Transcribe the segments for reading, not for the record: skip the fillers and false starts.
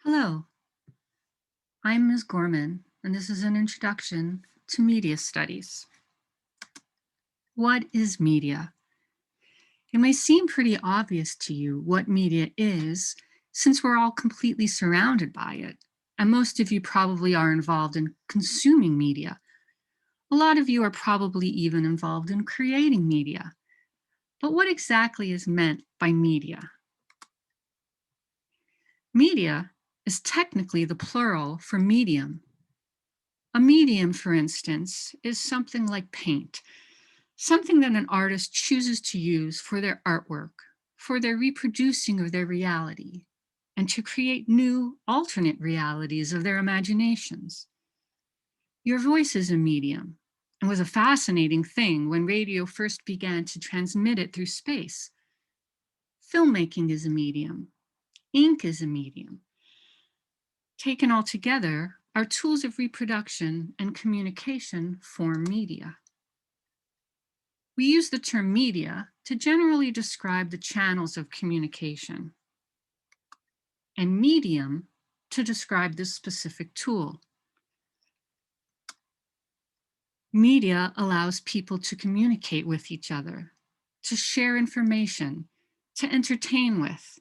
Hello, I'm Ms. Gorman, and this is an introduction to media studies. What is media? It may seem pretty obvious to you what media is, since we're all completely surrounded by it, and most of you probably are involved in consuming media. A lot of you are probably even involved in creating media. But what exactly is meant by media? Media is technically the plural for medium. A medium, for instance, is something like paint, something that an artist chooses to use for their artwork, for their reproducing of their reality, and to create new, alternate realities of their imaginations. Your voice is a medium, and was a fascinating thing when radio first began to transmit it through space. Filmmaking is a medium. Ink is a medium. Taken all together, our tools of reproduction and communication form media. We use the term media to generally describe the channels of communication, and medium to describe this specific tool. Media allows people to communicate with each other, to share information, to entertain with,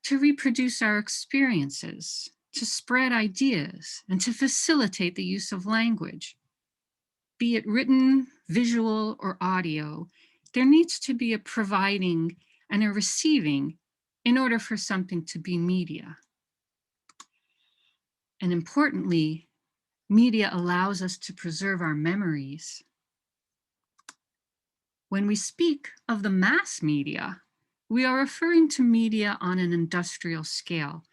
to reproduce our experiences, to spread ideas, and to facilitate the use of language. Be it written, visual, or audio, there needs to be a providing and a receiving in order for something to be media. And importantly, media allows us to preserve our memories. When we speak of the mass media, we are referring to media on an industrial scale.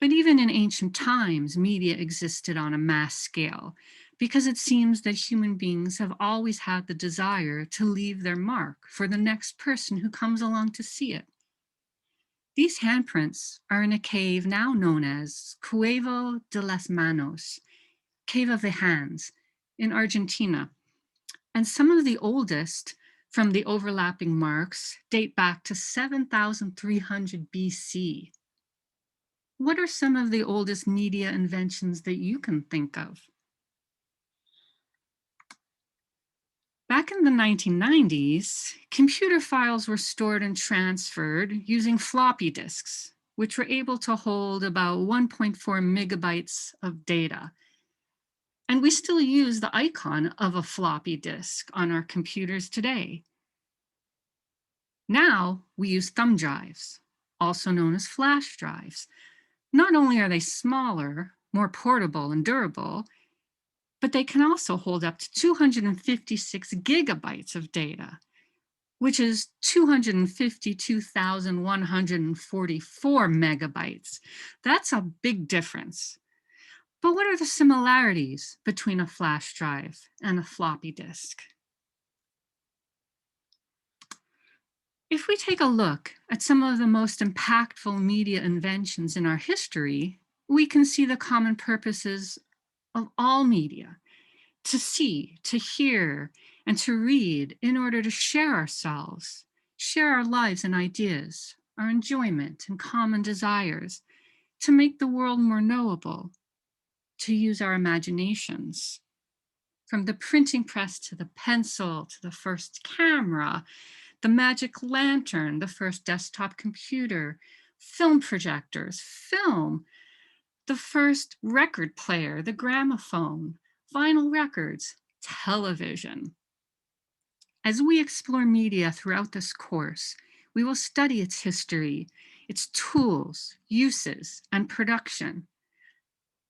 But even in ancient times, media existed on a mass scale because it seems that human beings have always had the desire to leave their mark for the next person who comes along to see it. These handprints are in a cave now known as Cueva de las Manos, Cave of the Hands, in Argentina. And some of the oldest from the overlapping marks date back to 7,300 BC. What are some of the oldest media inventions that you can think of? Back in the 1990s, computer files were stored and transferred using floppy disks, which were able to hold about 1.4 megabytes of data. And we still use the icon of a floppy disk on our computers today. Now we use thumb drives, also known as flash drives. Not only are they smaller, more portable and durable, but they can also hold up to 256 gigabytes of data, which is 252,144 megabytes. That's a big difference. But what are the similarities between a flash drive and a floppy disk? If we take a look at some of the most impactful media inventions in our history, we can see the common purposes of all media: to see, to hear, and to read in order to share ourselves, share our lives and ideas, our enjoyment and common desires, to make the world more knowable, to use our imaginations. From the printing press to the pencil to the first camera, the magic lantern, the first desktop computer, film projectors, film, the first record player, the gramophone, vinyl records, television. As we explore media throughout this course, we will study its history, its tools, uses, and production,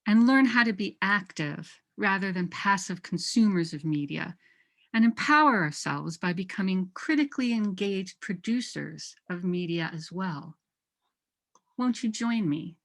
and learn how to be active rather than passive consumers of media, and empower ourselves by becoming critically engaged producers of media as well. Won't you join me?